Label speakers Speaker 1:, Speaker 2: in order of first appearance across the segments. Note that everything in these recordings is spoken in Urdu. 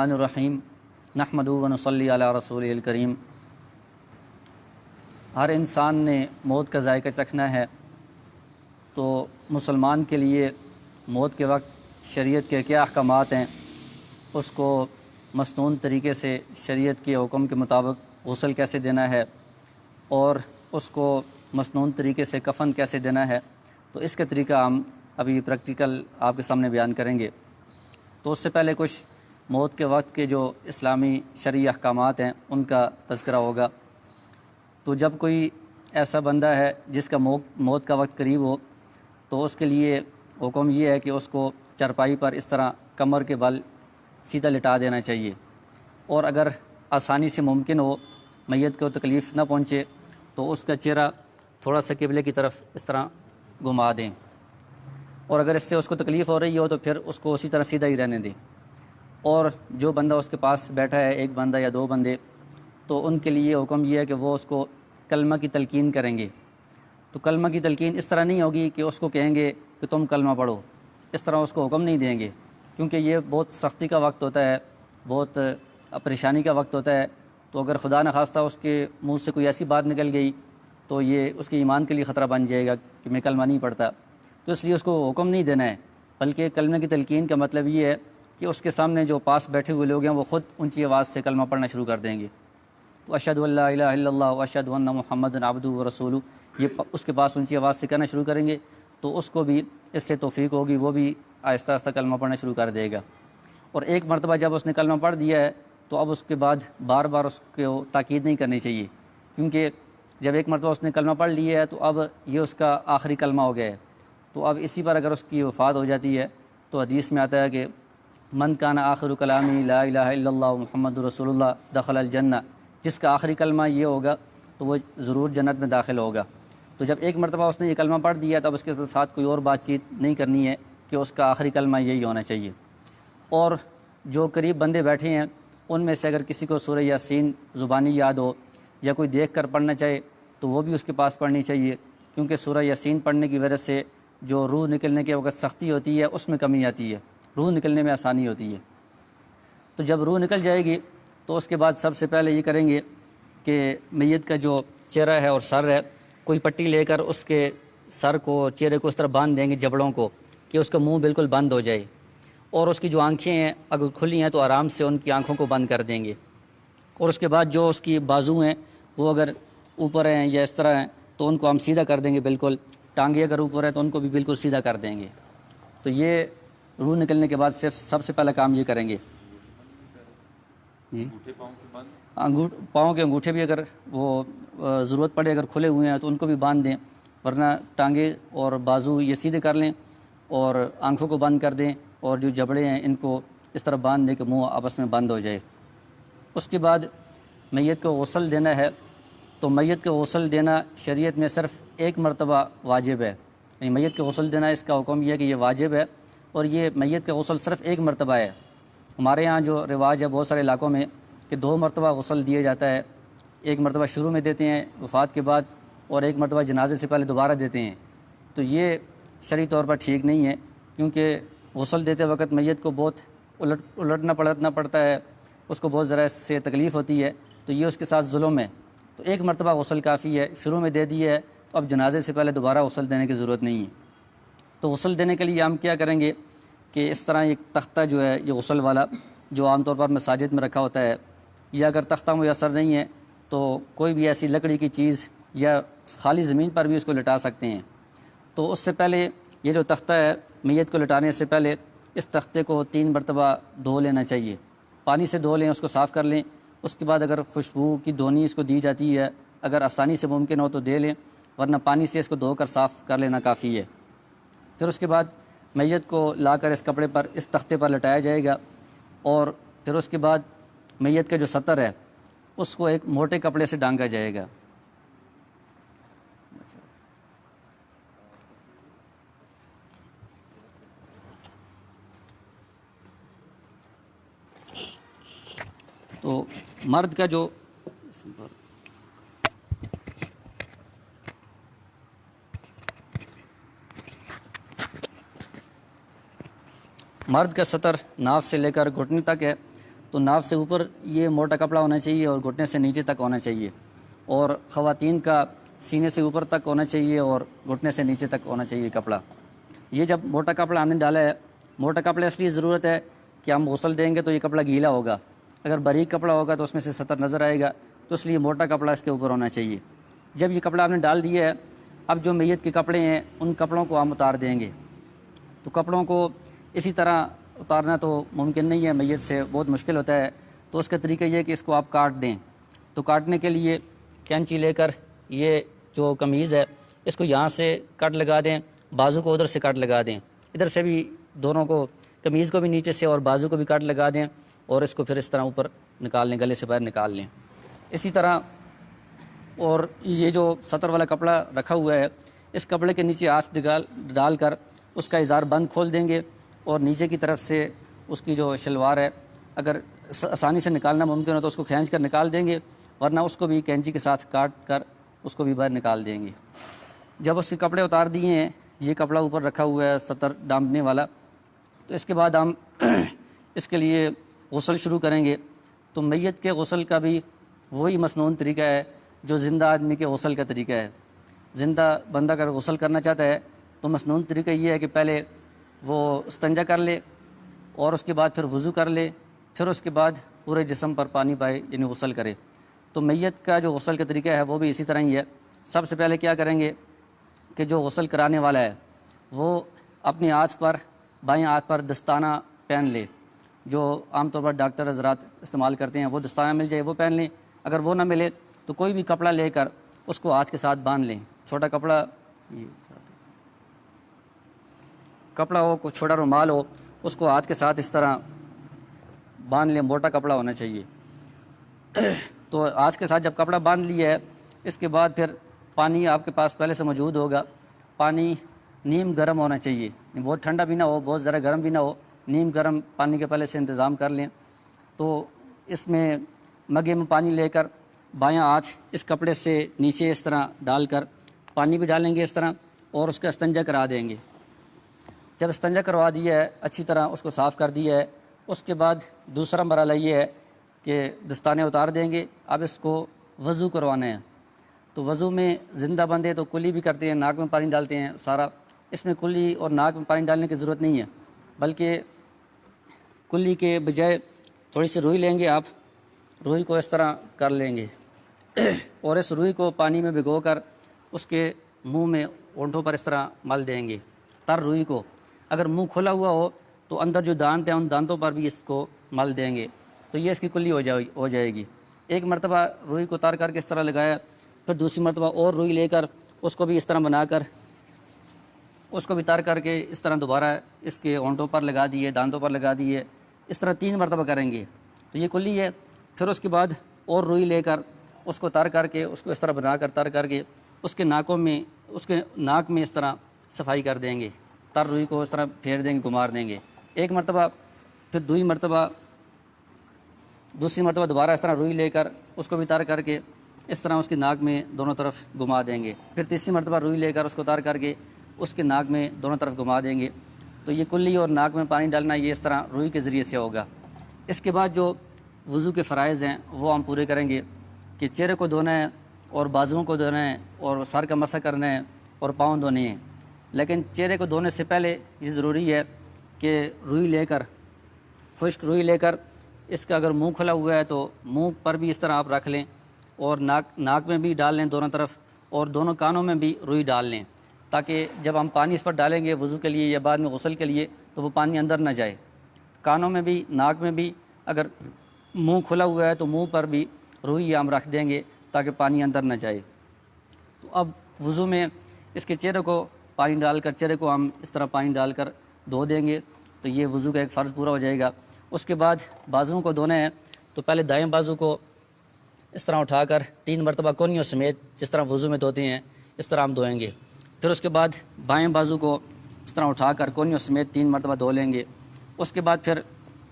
Speaker 1: الرحیم نحمدہ و نصلی علی رسولہ الکریم۔ ہر انسان نے موت کا ذائقہ چکھنا ہے، تو مسلمان کے لیے موت کے وقت شریعت کے کیا احکامات ہیں، اس کو مسنون طریقے سے شریعت کے حکم کے مطابق غسل کیسے دینا ہے اور اس کو مسنون طریقے سے کفن کیسے دینا ہے، تو اس کا طریقہ ہم ابھی پریکٹیکل آپ کے سامنے بیان کریں گے۔ تو اس سے پہلے کچھ موت کے وقت کے جو اسلامی شرعی احکامات ہیں ان کا تذکرہ ہوگا۔ تو جب کوئی ایسا بندہ ہے جس کا موت کا وقت قریب ہو، تو اس کے لیے حکم یہ ہے کہ اس کو چرپائی پر اس طرح کمر کے بل سیدھا لٹا دینا چاہیے، اور اگر آسانی سے ممکن ہو، میت کو تکلیف نہ پہنچے، تو اس کا چہرہ تھوڑا سا قبلے کی طرف اس طرح گھما دیں، اور اگر اس سے اس کو تکلیف ہو رہی ہو تو پھر اس کو اسی طرح سیدھا ہی رہنے دیں۔ اور جو بندہ اس کے پاس بیٹھا ہے، ایک بندہ یا دو بندے، تو ان کے لیے حکم یہ ہے کہ وہ اس کو کلمہ کی تلقین کریں گے۔ تو کلمہ کی تلقین اس طرح نہیں ہوگی کہ اس کو کہیں گے کہ تم کلمہ پڑھو، اس طرح اس کو حکم نہیں دیں گے، کیونکہ یہ بہت سختی کا وقت ہوتا ہے، بہت پریشانی کا وقت ہوتا ہے۔ تو اگر خدا نخواستہ اس کے منہ سے کوئی ایسی بات نکل گئی تو یہ اس کے ایمان کے لیے خطرہ بن جائے گا کہ میں کلمہ نہیں پڑھتا، تو اس لیے اس کو حکم نہیں دینا ہے، بلکہ کلمہ کی تلقین کا مطلب یہ ہے کہ اس کے سامنے جو پاس بیٹھے ہوئے لوگ ہیں وہ خود اونچی آواز سے کلمہ پڑھنا شروع کر دیں گے۔ تو اشہد ان لا الہ الا اللہ و اشہد ان محمد عبدہ و رسولہ، یہ اس کے پاس اونچی آواز سے کہنا شروع کریں گے، تو اس کو بھی اس سے توفیق ہوگی، وہ بھی آہستہ آہستہ کلمہ پڑھنا شروع کر دے گا۔ اور ایک مرتبہ جب اس نے کلمہ پڑھ دیا ہے تو اب اس کے بعد بار بار اس کو تاکید نہیں کرنی چاہیے، کیونکہ جب ایک مرتبہ اس نے کلمہ پڑھ لیا ہے تو اب یہ اس کا آخری کلمہ ہو گیا ہے۔ تو اب اسی پر اگر اس کی وفات ہو جاتی ہے تو حدیث میں آتا ہے کہ من کان آخر کلامی لا الہ الا اللہ محمد رسول اللہ دخل الجنہ، جس کا آخری کلمہ یہ ہوگا تو وہ ضرور جنت میں داخل ہوگا۔ تو جب ایک مرتبہ اس نے یہ کلمہ پڑھ دیا تب اس کے ساتھ کوئی اور بات چیت نہیں کرنی ہے کہ اس کا آخری کلمہ یہی ہونا چاہیے۔ اور جو قریب بندے بیٹھے ہیں ان میں سے اگر کسی کو سورہ یاسین زبانی یاد ہو یا کوئی دیکھ کر پڑھنا چاہے تو وہ بھی اس کے پاس پڑھنی چاہیے، کیونکہ سورہ یاسین پڑھنے کی وجہ سے جو روح نکلنے کے وقت سختی ہوتی ہے اس میں کمی آتی ہے، روح نکلنے میں آسانی ہوتی ہے۔ تو جب روح نکل جائے گی تو اس کے بعد سب سے پہلے یہ کریں گے کہ میت کا جو چہرہ ہے اور سر ہے، کوئی پٹی لے کر اس کے سر کو، چہرے کو اس طرح باندھ دیں گے، جبڑوں کو، کہ اس کا منہ بالکل بند ہو جائے، اور اس کی جو آنکھیں ہیں اگر کھلی ہیں تو آرام سے ان کی آنکھوں کو بند کر دیں گے۔ اور اس کے بعد جو اس کی بازو ہیں وہ اگر اوپر ہیں یا اس طرح ہیں تو ان کو ہم سیدھا کر دیں گے، بالکل ٹانگیں اگر اوپر ہیں تو ان کو بھی بالکل سیدھا کر دیں گے۔ تو یہ روح نکلنے کے بعد صرف سب سے پہلا کام یہ کریں گے۔ جی، پاؤں کے انگوٹھے بھی اگر وہ ضرورت پڑے، اگر کھلے ہوئے ہیں تو ان کو بھی باندھ دیں، ورنہ ٹانگیں اور بازو یہ سیدھے کر لیں اور آنکھوں کو بند کر دیں، اور جو جبڑے ہیں ان کو اس طرح باندھ دیں کہ منہ آپس میں بند ہو جائے۔ اس کے بعد میت کو غسل دینا ہے، تو میت کو غسل دینا شریعت میں صرف ایک مرتبہ واجب ہے، یعنی میت کو غسل دینا اس کا حکم یہ ہے کہ یہ واجب ہے، اور یہ میت کا غسل صرف ایک مرتبہ ہے۔ ہمارے ہاں جو رواج ہے بہت سارے علاقوں میں کہ 2 مرتبہ غسل دیا جاتا ہے، ایک مرتبہ شروع میں دیتے ہیں وفات کے بعد، اور ایک مرتبہ جنازے سے پہلے دوبارہ دیتے ہیں۔ تو یہ شرعی طور پر ٹھیک نہیں ہے، کیونکہ غسل دیتے وقت میت کو بہت الٹنا پلٹنا پڑتا ہے، اس کو بہت ذرا سے تکلیف ہوتی ہے، تو یہ اس کے ساتھ ظلم ہے۔ تو ایک مرتبہ غسل کافی ہے، شروع میں دے دی ہے تو اب جنازے سے پہلے دوبارہ غسل دینے کی ضرورت نہیں ہے۔ تو غسل دینے کے لیے ہم کیا کریں گے کہ اس طرح ایک تختہ جو ہے یہ غسل والا، جو عام طور پر مساجد میں رکھا ہوتا ہے، یا اگر تختہ میسر نہیں ہے تو کوئی بھی ایسی لکڑی کی چیز یا خالی زمین پر بھی اس کو لٹا سکتے ہیں۔ تو اس سے پہلے یہ جو تختہ ہے، میت کو لٹانے سے پہلے اس تختے کو 3 مرتبہ دھو لینا چاہیے، پانی سے دھو لیں، اس کو صاف کر لیں۔ اس کے بعد اگر خوشبو کی دھونی اس کو دی جاتی ہے، اگر آسانی سے ممکن ہو تو دے لیں، ورنہ پانی سے اس کو دھو کر صاف کر لینا کافی ہے۔ پھر اس کے بعد میت کو لا کر اس کپڑے پر، اس تختے پر لٹایا جائے گا، اور پھر اس کے بعد میت کا جو ستر ہے اس کو ایک موٹے کپڑے سے ڈھانکا جائے گا۔ تو مرد کا جو مرد کا سطر ناف سے لے کر گھٹنے تک ہے، تو ناف سے اوپر یہ موٹا کپڑا ہونا چاہیے اور گھٹنے سے نیچے تک ہونا چاہیے، اور خواتین کا سینے سے اوپر تک ہونا چاہیے اور گھٹنے سے نیچے تک ہونا چاہیے کپڑا۔ یہ جب موٹا کپڑا ہم نے ڈالا ہے، موٹا کپڑا اس لیے ضرورت ہے کہ ہم غسل دیں گے تو یہ کپڑا گیلا ہوگا، اگر باریک کپڑا ہوگا تو اس میں سے سطر نظر آئے گا، تو اس لیے موٹا کپڑا اس کے اوپر ہونا چاہیے۔ جب یہ کپڑا آپ نے ڈال دیا ہے، اب جو میت کے کپڑے ہیں ان کپڑوں کو ہم اتار دیں گے۔ تو کپڑوں کو اسی طرح اتارنا تو ممکن نہیں ہے، میت سے بہت مشکل ہوتا ہے، تو اس کا طریقہ یہ ہے کہ اس کو آپ کاٹ دیں۔ تو کاٹنے کے لیے کینچی لے کر یہ جو قمیض ہے اس کو یہاں سے کٹ لگا دیں، بازو کو ادھر سے کٹ لگا دیں، ادھر سے بھی دونوں کو، قمیض کو بھی نیچے سے اور بازو کو بھی کٹ لگا دیں، اور اس کو پھر اس طرح اوپر نکال لیں، گلے سے باہر نکال لیں۔ اسی طرح اور یہ جو سطر والا کپڑا رکھا ہوا ہے، اس کپڑے کے نیچے ہاتھ ڈال کر اس کا ازار بند کھول دیں گے، اور نیچے کی طرف سے اس کی جو شلوار ہے اگر آسانی سے نکالنا ممکن ہو تو اس کو کھینچ کر نکال دیں گے، ورنہ اس کو بھی کینچی کے ساتھ کاٹ کر اس کو بھی باہر نکال دیں گے۔ جب اس کے کپڑے اتار دیے ہیں، یہ کپڑا اوپر رکھا ہوا ہے سطر ڈانپنے والا، تو اس کے بعد ہم اس کے لیے غسل شروع کریں گے۔ تو میت کے غسل کا بھی وہی مسنون طریقہ ہے جو زندہ آدمی کے غسل کا طریقہ ہے۔ زندہ بندہ اگر غسل کرنا چاہتا ہے تو مسنون طریقہ یہ ہے کہ پہلے وہ استنجا کر لے، اور اس کے بعد پھر وضو کر لے، پھر اس کے بعد پورے جسم پر پانی پائے، یعنی غسل کرے۔ تو میت کا جو غسل کا طریقہ ہے وہ بھی اسی طرح ہی ہے۔ سب سے پہلے کیا کریں گے کہ جو غسل کرانے والا ہے وہ اپنے ہاتھ پر، بائیں ہاتھ پر دستانہ پہن لے، جو عام طور پر ڈاکٹر حضرات استعمال کرتے ہیں، وہ دستانہ مل جائے وہ پہن لیں، اگر وہ نہ ملے تو کوئی بھی کپڑا لے کر اس کو ہاتھ کے ساتھ باندھ لیں، چھوٹا کپڑا ہو، کوئی چھوٹا رومال ہو، اس کو ہاتھ کے ساتھ اس طرح باندھ لیں، موٹا کپڑا ہونا چاہیے۔ تو ہاتھ کے ساتھ جب کپڑا باندھ لیا ہے، اس کے بعد پھر پانی آپ کے پاس پہلے سے موجود ہوگا، پانی نیم گرم ہونا چاہیے، بہت ٹھنڈا بھی نہ ہو، بہت ذرا گرم بھی نہ ہو، نیم گرم پانی کے پہلے سے انتظام کر لیں۔ تو اس میں مگے میں پانی لے کر بایاں ہاتھ اس کپڑے سے نیچے اس طرح ڈال کر پانی بھی ڈالیں گے اس طرح، اور اس کا استنجا کرا دیں گے۔ جب استنجا کروا دیا ہے، اچھی طرح اس کو صاف کر دیا ہے، اس کے بعد دوسرا مرحلہ یہ ہے کہ دستانے اتار دیں گے۔ اب اس کو وضو کروانا ہے۔ تو وضو میں زندہ بندے تو کلی بھی کرتے ہیں، ناک میں پانی ڈالتے ہیں سارا، اس میں کلی اور ناک میں پانی ڈالنے کی ضرورت نہیں ہے، بلکہ کلی کے بجائے تھوڑی سی روئی لیں گے، آپ روئی کو اس طرح کر لیں گے اور اس روئی کو پانی میں بھگو کر اس کے منہ میں، ہونٹوں پر اس طرح مل دیں گے، تر روئی کو۔ اگر منہ کھلا ہوا ہو تو اندر جو دانت ہیں ان دانتوں پر بھی اس کو مل دیں گے، تو یہ اس کی کلی ہو جائے گی۔ ایک مرتبہ روئی کو اتار کر کے اس طرح لگایا، پھر دوسری مرتبہ اور روئی لے کر اس کو بھی اس طرح بنا کر اس کو بھی تار کر کے اس طرح دوبارہ اس کے ہونٹوں پر لگا دیے، دانتوں پر لگا دیے، اس طرح 3 مرتبہ کریں گے، تو یہ کلی ہے۔ پھر اس کے بعد اور روئی لے کر اس کو تار کر کے اس کو اس طرح بنا کر تار کر کے اس کے ناک میں اس طرح صفائی کر دیں گے، تر روئی کو اس طرح پھیر دیں گے، گمار دیں گے ایک مرتبہ، پھر دوسری مرتبہ دوبارہ اس طرح روئی لے کر اس کو بھی تار کر کے اس طرح اس کی ناک میں دونوں طرف گھما دیں گے، پھر تیسری مرتبہ روئی لے کر اس کو تار کر کے اس کے ناک میں دونوں طرف گھما دیں گے۔ تو یہ کلی اور ناک میں پانی ڈالنا یہ اس طرح روئی کے ذریعے سے ہوگا۔ اس کے بعد جو وضو کے فرائض ہیں وہ ہم پورے کریں گے کہ چہرے کو دھونا ہے، اور بازوؤں کو دھونا ہے، اور سر کا مسح کرنا ہے، اور پاؤں دھونے ہیں۔ لیکن چہرے کو دھونے سے پہلے یہ ضروری ہے کہ روئی لے کر، خشک روئی لے کر، اس کا اگر منہ کھلا ہوا ہے تو منہ پر بھی اس طرح آپ رکھ لیں، اور ناک میں بھی ڈال لیں دونوں طرف، اور دونوں کانوں میں بھی روئی ڈال لیں، تاکہ جب ہم پانی اس پر ڈالیں گے وضو کے لیے یا بعد میں غسل کے لیے تو وہ پانی اندر نہ جائے۔ کانوں میں بھی، ناک میں بھی، اگر منہ کھلا ہوا ہے تو منہ پر بھی روئی ہم رکھ دیں گے تاکہ پانی اندر نہ جائے۔ تو اب وضو میں اس کے چہرے کو پانی ڈال کر، چہرے کو ہم اس طرح پانی ڈال کر دھو دیں گے، تو یہ وضو کا ایک فرض پورا ہو جائے گا۔ اس کے بعد بازوؤں کو دھونا ہے، تو پہلے دائیں بازو کو اس طرح اٹھا کر 3 مرتبہ کونیوں سمیت جس طرح وضو میں دھوتے ہیں اس طرح ہم دھوئیں گے۔ پھر اس کے بعد بائیں بازو کو اس طرح اٹھا کر کونیوں سمیت 3 مرتبہ دھو لیں گے۔ اس کے بعد پھر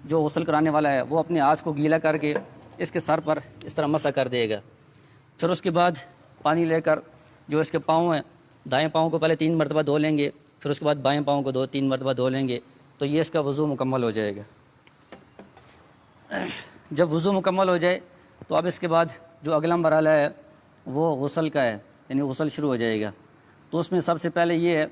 Speaker 1: جو غسل کرانے والا ہے وہ اپنے ہاتھ کو گیلا کر کے اس کے سر پر اس طرح مسح کر دے گا۔ پھر اس کے بعد پانی لے کر جو اس کے پاؤں ہیں، دائیں پاؤں کو پہلے 3 مرتبہ دھو لیں گے، پھر اس کے بعد بائیں پاؤں کو 3 مرتبہ دھو لیں گے، تو یہ اس کا وضو مکمل ہو جائے گا۔ جب وضو مکمل ہو جائے تو اب اس کے بعد جو اگلا مرحلہ ہے وہ غسل کا ہے، یعنی غسل شروع ہو جائے گا۔ تو اس میں سب سے پہلے یہ ہے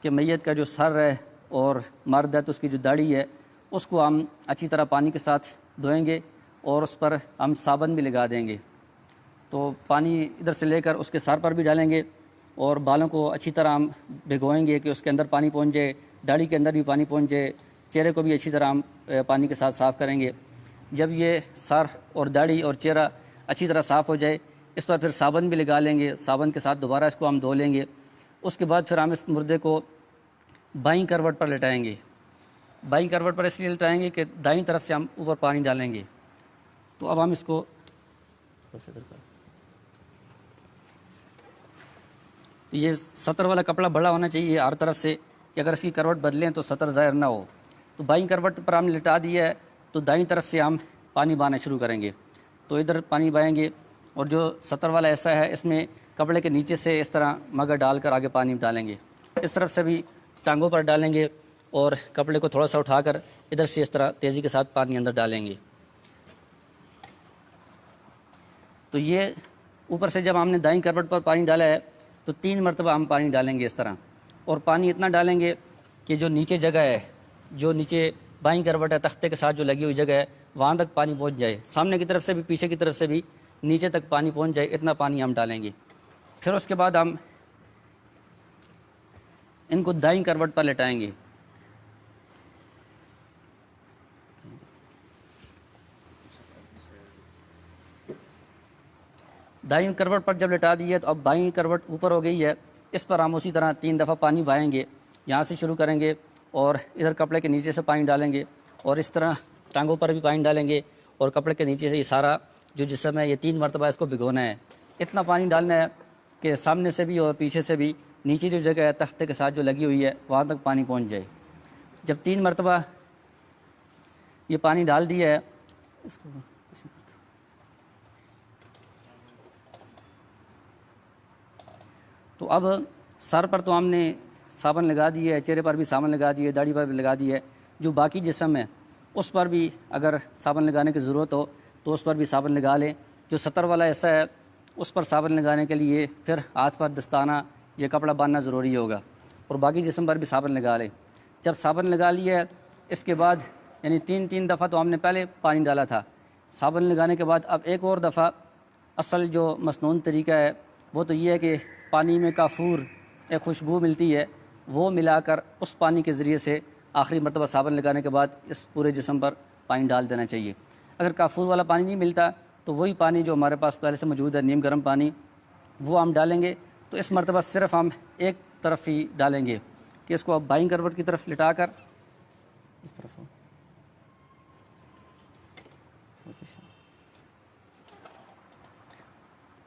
Speaker 1: کہ میت کا جو سر ہے اور مرد ہے تو اس کی جو داڑھی ہے اس کو ہم اچھی طرح پانی کے ساتھ دھوئیں گے اور اس پر ہم صابن بھی لگا دیں گے۔ تو پانی ادھر سے لے کر اس کے سر پر بھی ڈالیں گے اور بالوں کو اچھی طرح ہم بھگوئیں گے کہ اس کے اندر پانی پہنچ جائے، داڑھی کے اندر بھی پانی پہنچ جائے، چہرے کو بھی اچھی طرح ہم پانی کے ساتھ صاف کریں گے۔ جب یہ سر اور داڑھی اور چہرہ اچھی طرح صاف ہو جائے اس پر پھر صابن بھی لگا لیں گے، صابن کے ساتھ دوبارہ اس کو ہم دھو لیں گے۔ اس کے بعد پھر ہم اس مردے کو بائیں کروٹ پر لٹائیں گے۔ بائیں کروٹ پر اس لیے لٹائیں گے کہ دائیں طرف سے ہم اوپر پانی ڈالیں گے۔ تو اب ہم اس کو تو یہ سطر والا کپڑا بڑا ہونا چاہیے ہر طرف سے کہ اگر اس کی کروٹ بدلیں تو سطر ظاہر نہ ہو۔ تو بائیں کروٹ پر ہم نے لٹا دیا ہے تو دائیں طرف سے ہم پانی بہانا شروع کریں گے۔ تو ادھر پانی بہائیں گے اور جو سطر والا ایسا ہے اس میں کپڑے کے نیچے سے اس طرح مگا ڈال کر آگے پانی ڈالیں گے۔ اس طرف سے بھی ٹانگوں پر ڈالیں گے اور کپڑے کو تھوڑا سا اٹھا کر ادھر سے اس طرح تیزی کے ساتھ پانی اندر ڈالیں گے۔ تو یہ اوپر سے جب ہم نے دائیں کروٹ پر پانی ڈالا ہے تو 3 مرتبہ ہم پانی ڈالیں گے اس طرح، اور پانی اتنا ڈالیں گے کہ جو نیچے جگہ ہے، جو نیچے بائیں کروٹ ہے تختے کے ساتھ جو لگی ہوئی جگہ ہے وہاں تک پانی پہنچ جائے، سامنے کی طرف سے بھی پیچھے کی طرف سے بھی نیچے تک پانی پہنچ جائے، اتنا پانی ہم ڈالیں گے۔ پھر اس کے بعد ہم ان کو دائیں کروٹ پر لٹائیں گے۔ دائیں کروٹ پر جب لٹا دی ہے تو اب بائیں کروٹ اوپر ہو گئی ہے، اس پر ہم اسی طرح 3 دفعہ پانی بہائیں گے۔ یہاں سے شروع کریں گے اور ادھر کپڑے کے نیچے سے پانی ڈالیں گے اور اس طرح ٹانگوں پر بھی پانی ڈالیں گے اور کپڑے کے نیچے سے یہ سارا جو جسم ہے یہ 3 مرتبہ اس کو بھگونا ہے۔ اتنا پانی ڈالنا ہے کہ سامنے سے بھی اور پیچھے سے بھی نیچے جو جگہ ہے تختے کے ساتھ جو لگی ہوئی ہے وہاں تک پانی پہنچ جائے۔ جب 3 مرتبہ یہ پانی ڈال دیا ہے اس کو تو اب سر پر تو ہم نے صابن لگا دی ہے، چہرے پر بھی صابن لگا دی ہے، داڑھی پر بھی لگا دی ہے، جو باقی جسم ہے اس پر بھی اگر صابن لگانے کی ضرورت ہو تو اس پر بھی صابن لگا لیں۔ جو سطر والا ایسا ہے اس پر صابن لگانے کے لیے پھر ہاتھ پر دستانہ یہ کپڑا باندھنا ضروری ہوگا، اور باقی جسم پر بھی صابن لگا لیں۔ جب صابن لگا لیا ہے اس کے بعد یعنی 3 دفعہ تو ہم نے پہلے پانی ڈالا تھا، صابن لگانے کے بعد اب ایک اور دفعہ اصل جو مسنون طریقہ ہے وہ تو یہ ہے کہ پانی میں کافور ایک خوشبو ملتی ہے، وہ ملا کر اس پانی کے ذریعے سے آخری مرتبہ صابن لگانے کے بعد اس پورے جسم پر پانی ڈال دینا چاہیے۔ اگر کافور والا پانی نہیں ملتا تو وہی پانی جو ہمارے پاس پہلے سے موجود ہے نیم گرم پانی وہ ہم ڈالیں گے۔ تو اس مرتبہ صرف ہم ایک طرف ہی ڈالیں گے کہ اس کو اب بائیں کروٹ کی طرف لٹا کر اس طرف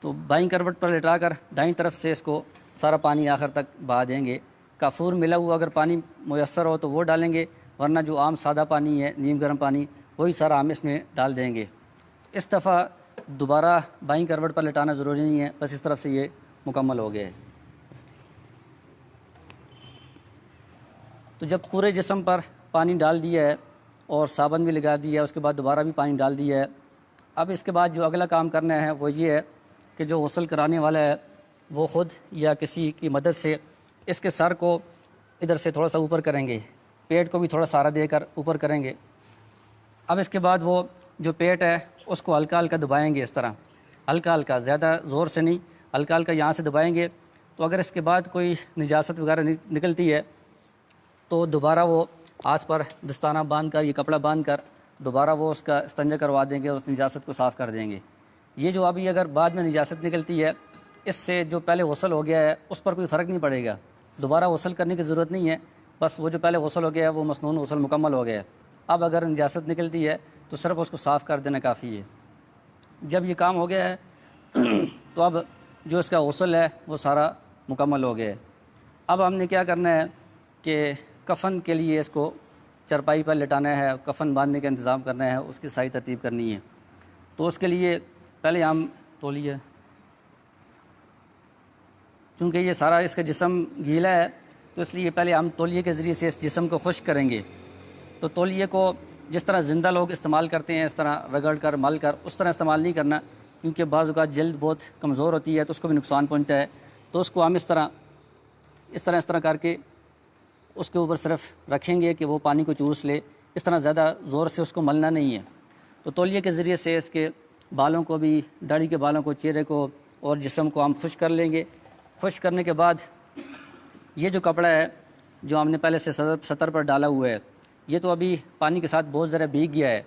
Speaker 1: تو بائیں کروٹ پر لٹا کر دائیں طرف سے اس کو سارا پانی آخر تک بہا دیں گے۔ کافور ملا ہوا اگر پانی میسر ہو تو وہ ڈالیں گے، ورنہ جو عام سادہ پانی ہے نیم گرم پانی وہی سارا ہم اس میں ڈال دیں گے۔ اس دفعہ دوبارہ بائیں کروٹ پر لٹانا ضروری نہیں ہے، بس اس طرف سے یہ مکمل ہو گیا ہے۔ تو جب پورے جسم پر پانی ڈال دیا ہے اور صابن بھی لگا دیا ہے، اس کے بعد دوبارہ بھی پانی ڈال دیا ہے، اب اس کے بعد جو اگلا کام کرنا ہے وہ یہ ہے کہ جو غسل کرانے والا ہے وہ خود یا کسی کی مدد سے اس کے سر کو ادھر سے تھوڑا سا اوپر کریں گے، پیٹ کو بھی تھوڑا سہارا دے کر اوپر کریں گے۔ اب اس کے بعد وہ جو پیٹ ہے اس کو ہلکا ہلکا دبائیں گے، اس طرح ہلکا ہلکا، زیادہ زور سے نہیں، ہلکا ہلکا یہاں سے دبائیں گے۔ تو اگر اس کے بعد کوئی نجاست وغیرہ نکلتی ہے تو دوبارہ وہ ہاتھ پر دستانہ باندھ کر یہ کپڑا باندھ کر دوبارہ وہ اس کا استنجا کروا دیں گے، اس نجاست کو صاف کر دیں گے۔ یہ جو ابھی اگر بعد میں نجاست نکلتی ہے اس سے جو پہلے غسل ہو گیا ہے اس پر کوئی فرق نہیں پڑے گا، دوبارہ غسل کرنے کی ضرورت نہیں ہے، بس وہ جو پہلے غسل ہو گیا ہے وہ مسنون غسل مکمل ہو گیا ہے۔ اب اگر نجاست نکلتی ہے تو صرف اس کو صاف کر دینا کافی ہے۔ جب یہ کام ہو گیا ہے تو اب جو اس کا غسل ہے وہ سارا مکمل ہو گیا ہے۔ اب ہم نے کیا کرنا ہے کہ کفن کے لیے اس کو چرپائی پر لٹانا ہے، کفن باندھنے کا انتظام کرنا ہے، اس کی صحیح ترتیب کرنی ہے۔ تو اس کے لیے پہلے ہم تولیہ، چونکہ یہ سارا اس کا جسم گیلا ہے تو اس لیے پہلے ہم تولیے کے ذریعے سے اس جسم کو خشک کریں گے۔ تو تولیے کو جس طرح زندہ لوگ استعمال کرتے ہیں اس طرح رگڑ کر مل کر اس طرح استعمال نہیں کرنا، کیونکہ بعض اوقات جلد بہت کمزور ہوتی ہے تو اس کو بھی نقصان پہنچتا ہے۔ تو اس کو ہم اس طرح کر کے اس کے اوپر صرف رکھیں گے کہ وہ پانی کو چوس لے، اس طرح زیادہ زور سے اس کو ملنا نہیں ہے۔ تو تولیے کے ذریعے سے اس کے بالوں کو بھی، داڑھی کے بالوں کو، چہرے کو اور جسم کو ہم خشک کر لیں گے۔ خشک کرنے کے بعد یہ جو کپڑا ہے جو ہم نے پہلے سے سطر پر ڈالا ہوا ہے، یہ تو ابھی پانی کے ساتھ بہت ذرا بھیگ گیا ہے،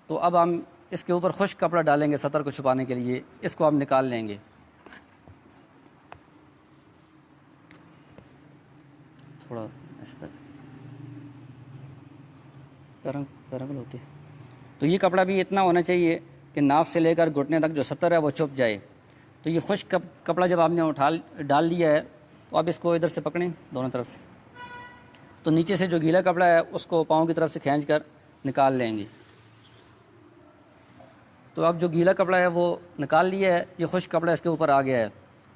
Speaker 1: تو اب ہم اس کے اوپر خشک کپڑا ڈالیں گے سطر کو چھپانے کے لیے۔ اس کو ہم نکال لیں گے تھوڑا اس طرح پیرنگل ہوتے ہیں۔ تو یہ کپڑا بھی اتنا ہونا چاہیے کہ ناف سے لے کر گھٹنے تک جو سطر ہے وہ چھپ جائے۔ تو یہ خشک کپڑا جب آپ نے ڈال لیا ہے تو اب اس کو ادھر سے پکڑیں دونوں طرف سے، تو نیچے سے جو گیلا کپڑا ہے اس کو پاؤں کی طرف سے کھینچ کر نکال لیں گے۔ تو اب جو گیلا کپڑا ہے وہ نکال لیا ہے، یہ خشک کپڑا اس کے اوپر آ گیا ہے،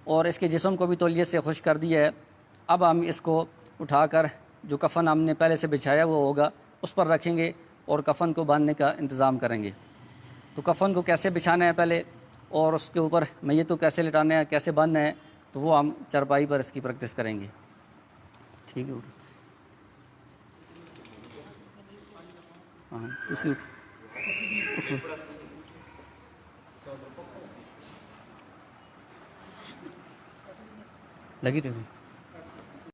Speaker 1: اور اس کے جسم کو بھی تولیے سے خشک کر دیا ہے۔ اب ہم اس کو اٹھا کر جو کفن ہم نے پہلے سے بچھایا وہ ہوگا اس پر رکھیں گے اور کفن کو باندھنے کا انتظام کریں گے۔ تو کفن کو کیسے بچھانا ہے پہلے، اور اس کے اوپر میت کو کیسے لٹانا ہے، کیسے باندھنا ہے، تو وہ ہم چارپائی پر اس کی پریکٹس کریں گے۔ ٹھیک ہے، ہاں اسی اٹھو لگی رہی۔